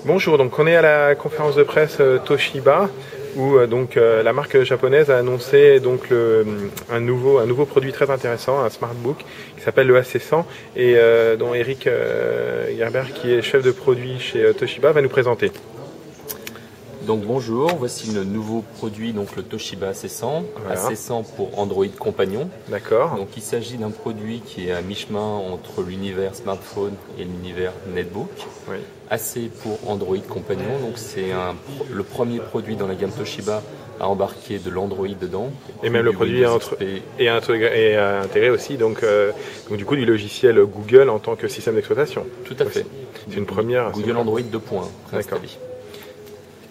Bonjour, donc on est à la conférence de presse Toshiba où la marque japonaise a annoncé donc un nouveau produit très intéressant, un smartbook qui s'appelle le AC100 et dont Eric Gerber, qui est chef de produit chez Toshiba, va nous présenter. Donc bonjour, voici le nouveau produit, donc le Toshiba AC100, voilà. AC100 pour Android Compagnon. D'accord. Donc il s'agit d'un produit qui est à mi-chemin entre l'univers smartphone et l'univers netbook. Oui. AC pour Android Compagnon, donc c'est le premier produit dans la gamme Toshiba à embarquer de l'Android dedans. Et même le produit est intégré aussi donc du coup du logiciel Google en tant que système d'exploitation. Tout à fait. C'est une première. Google Android 2.1 préinstallé.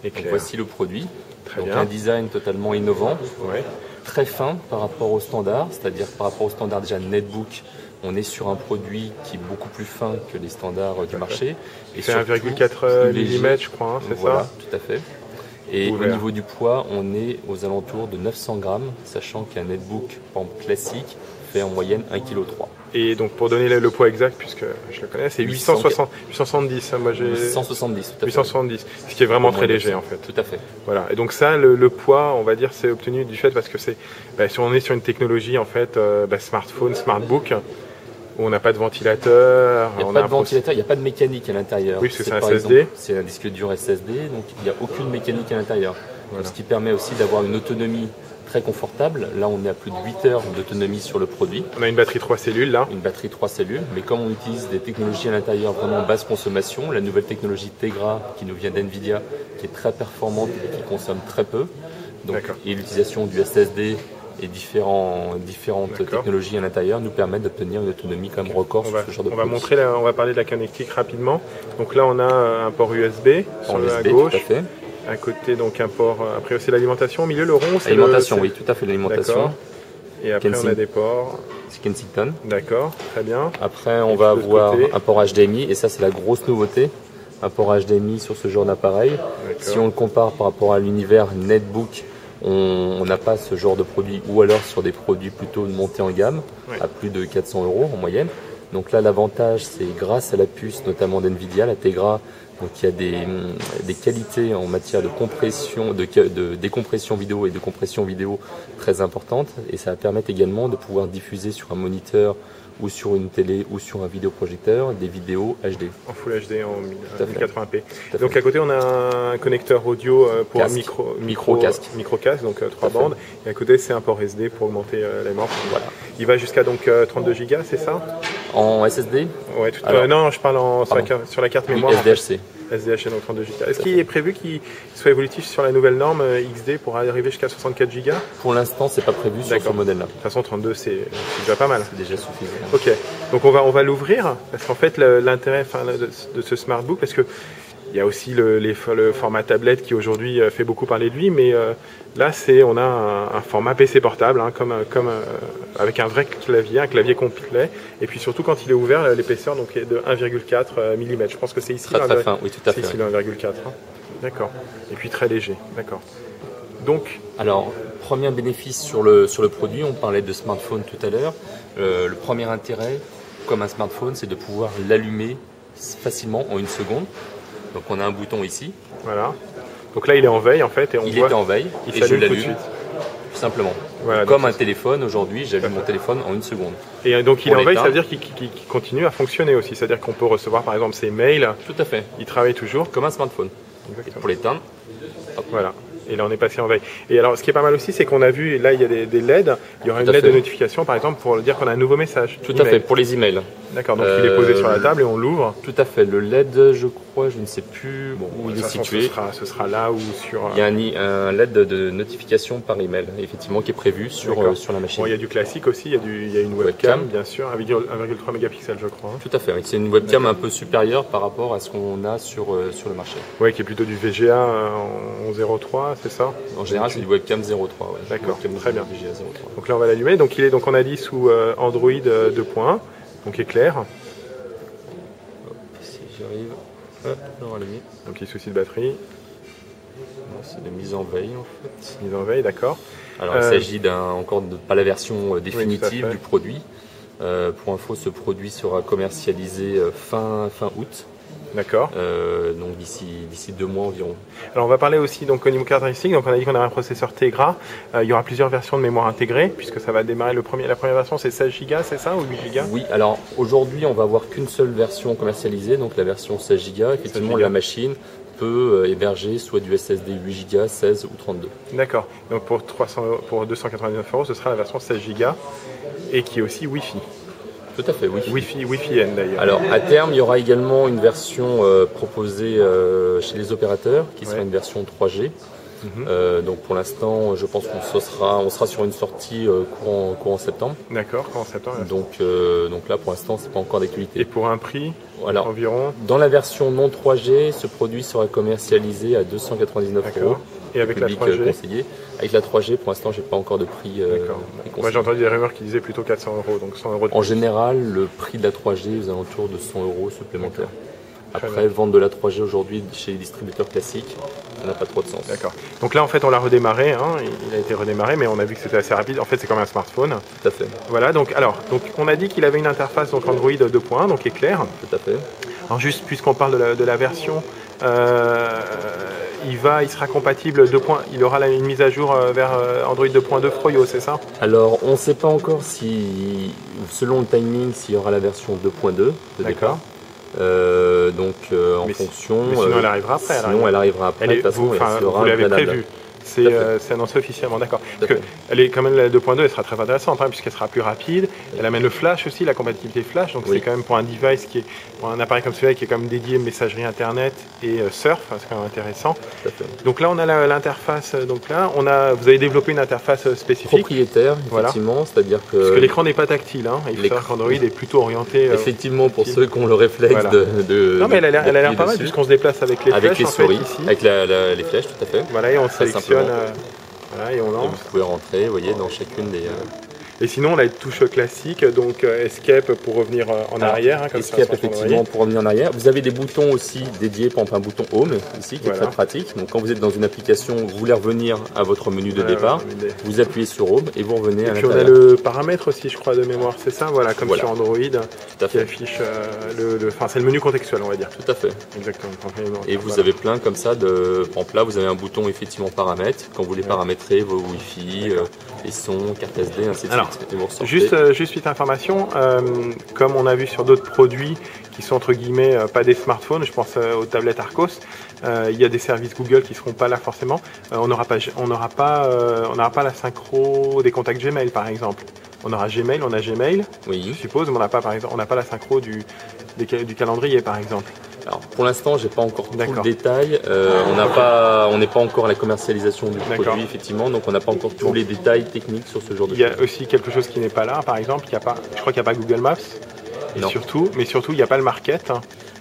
Donc voici le produit. Donc un design totalement innovant, très fin par rapport au standard, c'est-à-dire par rapport au standard déjà netbook, on est sur un produit qui est beaucoup plus fin que les standards du marché. Et c'est 1,4 mm je crois, c'est ça? Tout à fait. Et au niveau du poids, on est aux alentours de 900 grammes, sachant qu'un netbook classique fait en moyenne 1,3 kg. Et donc pour donner le poids exact, puisque je le connais, c'est 870. Moi j'ai 870, tout à fait. 870, ce qui est vraiment très léger en fait. Tout à fait. Voilà. Et donc ça, le poids, on va dire, c'est obtenu du fait parce que c'est, si on est sur une technologie en fait, smartphone, smartbook, où on n'a pas de ventilateur. Il n'y a pas de ventilateur, il n'y a pas de mécanique à l'intérieur. Oui, c'est un SSD. C'est un disque dur SSD, donc il n'y a aucune mécanique à l'intérieur. Voilà. Ce qui permet aussi d'avoir une autonomie très confortable. Là, on est à plus de 8 heures d'autonomie sur le produit. On a une batterie 3 cellules là. Une batterie 3 cellules, mais comme on utilise des technologies à l'intérieur vraiment basse consommation, la nouvelle technologie Tegra qui nous vient d'NVIDIA, qui est très performante et qui consomme très peu, donc, et l'utilisation du SSD et différentes technologies à l'intérieur nous permettent d'obtenir une autonomie quand même record sur ce genre de produit. On va parler de la connectique rapidement. Donc là, on a un port USB sur la gauche. Tout à fait. À côté, donc un port. Après, c'est l'alimentation. Au milieu, le rond, c'est l'alimentation. Oui, tout à fait, l'alimentation. Et après, on a des ports. C'est Kensington. D'accord, très bien. Après, on va avoir un port HDMI, et ça, c'est la grosse nouveauté. Un port HDMI sur ce genre d'appareil. Si on le compare par rapport à l'univers netbook, on n'a pas ce genre de produit, ou alors sur des produits plutôt de montée en gamme, à plus de 400 € en moyenne. Donc là, l'avantage, c'est grâce à la puce, notamment d'NVIDIA, la Tegra. Donc il y a des qualités en matière de compression, de décompression vidéo et de compression vidéo très importantes, et ça va permettre également de pouvoir diffuser sur un moniteur ou sur une télé ou sur un vidéoprojecteur des vidéos HD. En Full HD, en 1080p. Donc à côté on a un connecteur audio pour micro-casque, donc 3 bandes, et à côté c'est un port SD pour augmenter la mémoire. Voilà. Il va jusqu'à donc 32 Go, c'est ça? En SSD? Ouais, non, je parle sur la carte mémoire. SDHC. SDHC, donc 32 Go. Est-ce qu'il est prévu qu'il soit évolutif sur la nouvelle norme XD pour arriver jusqu'à 64 Go? Pour l'instant, c'est pas prévu sur ce modèle-là. De toute façon, 32, c'est déjà pas mal. C'est déjà suffisant. Ok, donc on va l'ouvrir, parce qu'en fait, l'intérêt de ce smartbook, parce que il y a aussi le format tablette qui aujourd'hui fait beaucoup parler de lui, mais là on a un format PC portable, avec un vrai clavier, un clavier complet, et puis surtout quand il est ouvert, l'épaisseur est de 1,4 mm. Je pense que c'est ici. Très fin, oui, tout à fait. C'est ici le 1,4. D'accord. Et puis très léger. D'accord. Donc. Alors, premier bénéfice sur le produit, on parlait de smartphone tout à l'heure. Le premier intérêt, comme un smartphone, c'est de pouvoir l'allumer facilement en 1 seconde. Donc on a un bouton ici. Voilà. Donc là il est en veille en fait et il était en veille et je l'allume tout simplement. Voilà, comme un téléphone aujourd'hui, j'allume mon téléphone en 1 seconde. Et donc il est en veille, ça veut dire qu'il continue à fonctionner aussi. C'est-à-dire qu'on peut recevoir par exemple ses mails. Tout à fait. Il travaille toujours. Comme un smartphone. Exactement. Pour l'éteindre. Voilà. Et là on est passé en veille. Et alors ce qui est pas mal aussi, c'est qu'on a vu, là il y a des LED, il y aura une LED de notification par exemple pour dire qu'on a un nouveau message. Tout à fait, pour les emails. D'accord, donc il est posé sur la table et on l'ouvre. Tout à fait, le LED je crois, je ne sais plus où il est situé. Ce sera là ou sur... Il y a un LED de notification par email, effectivement, qui est prévu sur la machine. Bon, il y a du classique aussi, il y a une webcam bien sûr, 1,3 mégapixels je crois. Tout à fait, c'est une webcam un peu supérieure par rapport à ce qu'on a sur le marché. Oui, qui est plutôt du VGA en 0.3, c'est ça? En général, c'est du webcam 0.3. Ouais. D'accord, très bien. Donc là, on va l'allumer. Donc il est, on a dit, sous Android 2.1, donc éclair. Si j'y arrive, hop, on va allumer. Donc il souci de batterie. C'est de mise en veille en fait. Mise en veille, d'accord. Alors il s'agit encore pas la version définitive du produit. Pour info, ce produit sera commercialisé fin août. D'accord. Donc d'ici 2 mois environ. Alors on va parler aussi donc au niveau caractéristique. Donc on a dit qu'on a un processeur Tegra. Il y aura plusieurs versions de mémoire intégrée puisque ça va démarrer la première version c'est 16 Go, c'est ça, ou 8 Go? Oui. Alors aujourd'hui on va avoir qu'une seule version commercialisée, donc la version 16 Go. Effectivement la machine peut héberger soit du SSD 8 Go, 16 ou 32. D'accord. Donc pour 299 €, ce sera la version 16 Go et qui est aussi Wi-Fi. Tout à fait, Wi-Fi N d'ailleurs. Alors à terme, il y aura également une version proposée chez les opérateurs qui sera une version 3G. Donc pour l'instant, je pense qu'on sera sur une sortie courant septembre. D'accord, courant septembre. Donc là, pour l'instant, c'est pas encore d'actualité. Et pour un prix environ? Dans la version non 3G, ce produit sera commercialisé à 299 €. Et avec la 3G conseillé. Avec la 3G, pour l'instant, j'ai pas encore de prix. Moi, j'ai entendu des rumeurs qui disaient plutôt 400 €, donc 100 € de plus. En général, le prix de la 3G est aux alentours de 100 € supplémentaires. Après, vendre de la 3G aujourd'hui chez les distributeurs classiques, ça n'a pas trop de sens. D'accord. Donc là, en fait, on l'a redémarré. Il a été redémarré, mais on a vu que c'était assez rapide. En fait, c'est comme un smartphone. Tout à fait. Voilà. Donc on a dit qu'il avait une interface donc Android 2.1, donc éclair. Tout à fait. Alors juste puisqu'on parle de la version, il sera compatible il aura une mise à jour vers Android 2.2 Froyo, c'est ça? Alors, on ne sait pas encore si, selon le timing, s'il y aura la version 2.2 de départ. En fonction. Mais sinon, elle arrivera après. Sinon, elle arrivera après. De toute façon, vous l'avez prévu. C'est annoncé officiellement, d'accord. Elle est quand même la 2.2, elle sera très intéressante puisqu'elle sera plus rapide. Elle amène le flash aussi, la compatibilité flash. Donc c'est quand même pour un device pour un appareil comme celui-là qui est quand même dédié messagerie internet et surf, c'est quand même intéressant. Donc là on a l'interface. Donc là vous avez développé une interface spécifique. Propriétaire, effectivement, c'est-à-dire que. Parce que l'écran n'est pas tactile. Il faut savoir qu'Android est plutôt orienté. Effectivement, pour ceux qui ont le réflexe de. Non mais elle a l'air pas mal puisqu'on se déplace avec les flèches. Avec les souris, avec les flèches, tout à fait. Voilà, et on sélectionne. Et on lance. Et vous pouvez rentrer, vous voyez, dans chacune des. Et sinon, on a une touche classique, donc Escape pour revenir en arrière. Comme Escape, ça, effectivement, pour revenir en arrière. Vous avez des boutons aussi dédiés, par exemple un bouton Home ici, qui est très pratique. Donc quand vous êtes dans une application, vous voulez revenir à votre menu de départ, vous appuyez sur Home et vous revenez à l'intérieur. Et puis on a le paramètre aussi, je crois, de mémoire, c'est ça, voilà, comme sur Android, qui affiche c'est le menu contextuel, on va dire. Tout à fait. Exactement. Et vous avez plein comme ça de. Par exemple là, vous avez un bouton effectivement paramètres. Quand vous voulez paramétrer vos Wi-Fi, les sons, carte SD, ainsi de suite. Juste petite information, comme on a vu sur d'autres produits qui sont entre guillemets pas des smartphones, je pense aux tablettes Arcos, il y a des services Google qui ne seront pas là forcément. On n'aura pas la synchro des contacts Gmail par exemple. On a Gmail, je suppose, mais on n'a pas la synchro du calendrier par exemple. Alors pour l'instant, j'ai pas encore tout le détail. On n'est pas encore à la commercialisation du produit, effectivement, donc on n'a pas encore tous les détails techniques sur ce genre de choses. Il y a aussi quelque chose qui n'est pas là, par exemple, je crois qu'il n'y a pas Google Maps. Surtout, il n'y a pas le Market.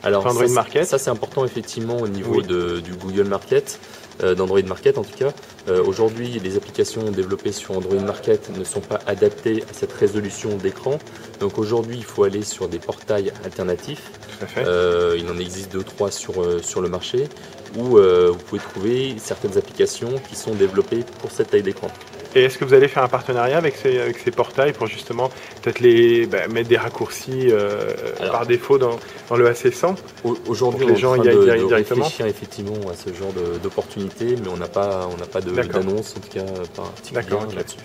Alors Android Market. Ça c'est important effectivement au niveau du Google Market. D'Android Market en tout cas. Aujourd'hui, les applications développées sur Android Market ne sont pas adaptées à cette résolution d'écran. Donc aujourd'hui, il faut aller sur des portails alternatifs. Tout à fait. Il en existe 2-3 sur le marché où vous pouvez trouver certaines applications qui sont développées pour cette taille d'écran. Et est-ce que vous allez faire un partenariat avec ces portails pour justement peut-être mettre des raccourcis par défaut dans le AC100? Aujourd'hui, on est en train de réfléchir effectivement à ce genre d'opportunités, mais on n'a pas d'annonce en tout cas particulière là-dessus.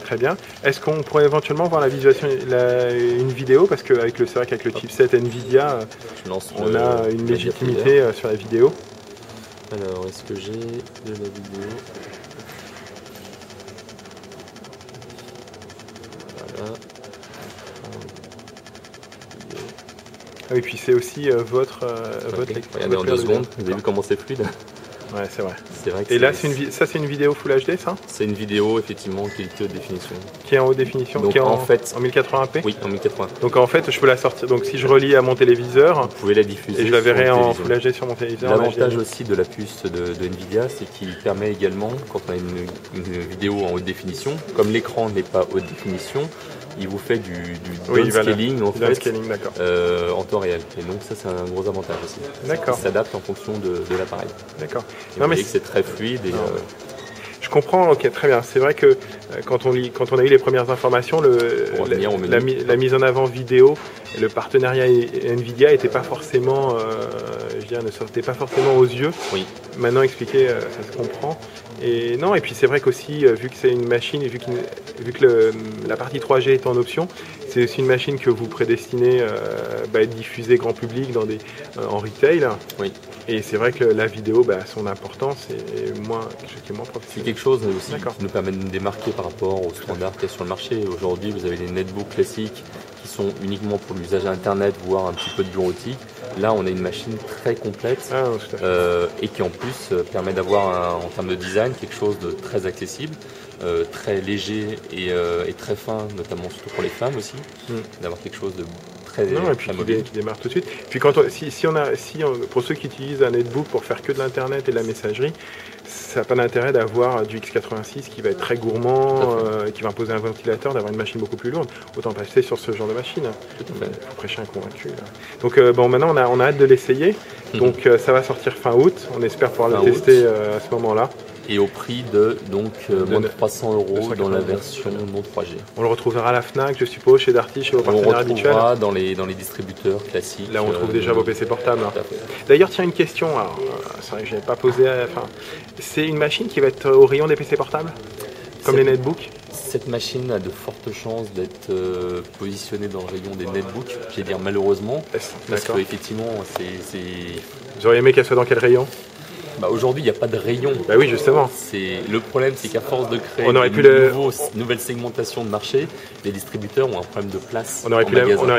Très bien. Est-ce qu'on pourrait éventuellement voir une vidéo? Parce c'est vrai qu'avec le chipset NVIDIA, on a une légitimité sur la vidéo. Alors, est-ce que j'ai de la vidéo? Et puis c'est aussi votre regardez en 2 secondes, vous avez vu comment c'est fluide? Ouais, c'est vrai. Et là, c'est une vidéo Full HD, ça? C'est une vidéo, effectivement, qui est haute définition. Qui est en haute définition? Donc, qui est en 1080p? Oui, en 1080. Donc en fait, je peux la sortir. Donc si je relie à mon téléviseur, vous pouvez la diffuser. Et je la verrai en Full HD sur mon téléviseur. L'avantage aussi de la puce de Nvidia, c'est qu'il permet également, quand on a une vidéo en haute définition, comme l'écran n'est pas haute définition, il vous fait du downscaling en temps réel. Et donc ça, c'est un gros avantage aussi. D'accord. Il s'adapte en fonction de l'appareil. D'accord. Vous voyez que c'est très fluide. Je comprends, ok, très bien. C'est vrai que quand on a eu les premières informations, la mise en avant vidéo, le partenariat Nvidia n'était pas forcément, ne sortait pas forcément aux yeux. Oui. Maintenant expliqué, ça se comprend. Et non, et puis c'est vrai qu'aussi, vu que c'est une machine et vu que la partie 3G est en option, c'est aussi une machine que vous prédestinez à être diffusée grand public en retail. Oui. Et c'est vrai que la vidéo, son importance est moins professionnelle. C'est quelque chose aussi qui nous permet de nous démarquer par rapport aux standards qu'il y a sur le marché. Aujourd'hui, vous avez des netbooks classiques qui sont uniquement pour l'usage Internet, voire un petit peu de bureautique. Là, on a une machine très complète et qui en plus permet d'avoir, en termes de design, quelque chose de très accessible, très léger et très fin, notamment surtout pour les femmes aussi, d'avoir quelque chose de très mobile. Qui démarre tout de suite. Puis pour ceux qui utilisent un netbook pour faire que de l'internet et de la messagerie, ça n'a pas d'intérêt d'avoir du x86 qui va être très gourmand, qui va imposer un ventilateur, d'avoir une machine beaucoup plus lourde. Autant passer sur ce genre de machine. Il faut prêcher un convaincu. Là. Donc maintenant on a hâte de l'essayer. Donc ça va sortir fin août. On espère pouvoir le tester à ce moment-là. Et au prix de moins de 300 € dans la version non 3G. On le retrouvera à la Fnac, je suppose, chez Darty, chez vos partenaires habituels. On le retrouvera dans les distributeurs classiques. Là, on trouve déjà vos PC portables. D'ailleurs, tiens, une question. C'est vrai que je n'avais pas posé. C'est une machine qui va être au rayon des PC portables, comme les netbooks. Cette machine a de fortes chances d'être positionnée dans le rayon des netbooks. J'ai dire malheureusement, parce qu'effectivement, c'est. Vous auriez aimé qu'elle soit dans quel rayon ? Aujourd'hui, il n'y a pas de rayon. Oui, justement. Le problème, c'est qu'à force de créer nouvelle segmentation de marché, les distributeurs ont un problème de place. On aurait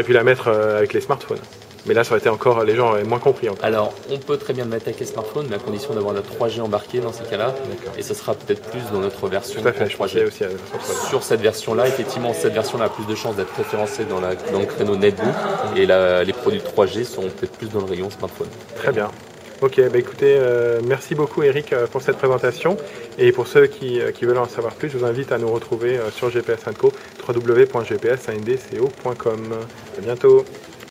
pu la mettre avec les smartphones. Mais là, ça aurait été encore, les gens auraient moins compris. Encore. Alors, on peut très bien le mettre avec les smartphones, mais à condition d'avoir la 3G embarquée dans ces cas-là. Et ce sera peut-être plus dans notre version 3G. Aussi sur cette version-là, effectivement, cette version-là a plus de chances d'être référencée dans le créneau netbook. Et les produits 3G seront peut-être plus dans le rayon smartphone. Très bien. Ok, écoutez, merci beaucoup Eric pour cette présentation. Et pour ceux qui veulent en savoir plus, je vous invite à nous retrouver sur GPS & Co, www.gpsandco.com. À bientôt.